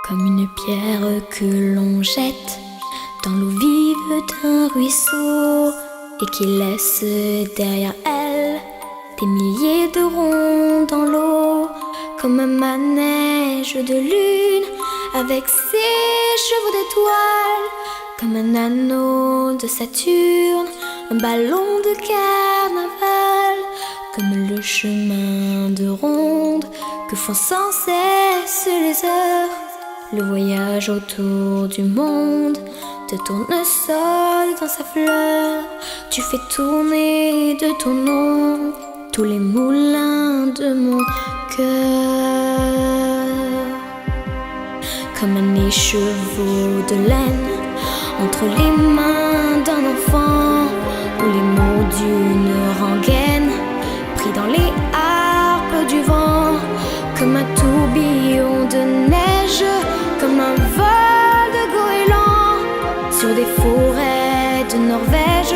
Comme une pierre que l'on jette dans l'eau vive d'un ruisseau et qui laisse derrière elle des milliers de ronds dans l'eau. Comme un manège de lune avec ses chevaux d'étoiles, comme un anneau de Saturne, un ballon de carnaval, comme le chemin de ronde que font sans cesse les heures. Le voyage autour du monde de tournesol dans sa fleur. Tu fais tourner de ton nom tous les moulins de mon cœur. Comme un écheveau de laine entre les mains d'un enfant, ou les mots d'une rengaine pris dans les harpes du vent. Comme un tourbillon de neige, comme un vol de goéland sur des forêts de Norvège,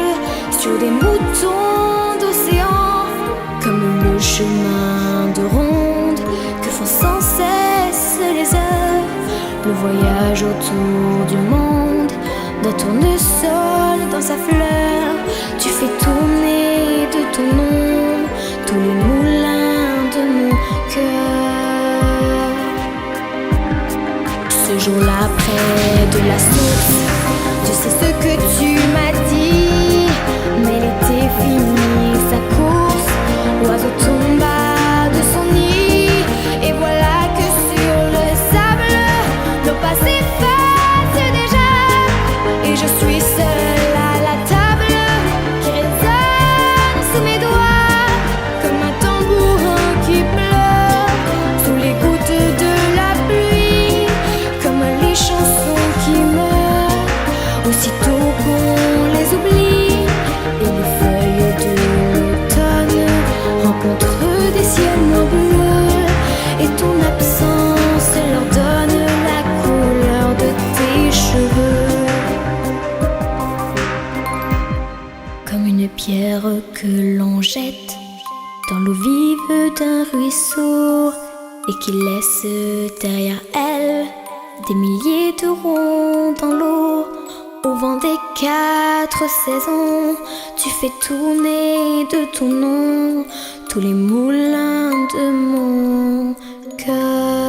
sur des moutons d'océan. Comme le chemin de ronde que font sans cesse les heures. Le voyage autour du monde d'un tournesol dans sa fleur. Tu fais tourner de ton nom tous les moulins de mon cœur. Ce jour-là, près de la source, tu sais ce que tu m'as dit, mais l'été finit sa course, l'oiseau tomba de son nid, et voilà que sur le sable, nos pas s'effacent déjà, et je suis seule à la table qui résonne sous mes doigts, comme un tambourin qui pleure sous les gouttes de la pluie, comme les chansons qui meurent aussitôt qu'on les oublie, et les feuilles de l'automne rencontrent des ciels moins bleus, et ton absence leur donne la couleur de tes cheveux. Comme une pierre que l'on jette dans l'eau vive d'un ruisseau et qui laisse derrière elle des milliers de ronds dans l'eau. Au vent des 4 saisons, tu fais tourner de ton nom tous les moulins de mon cœur.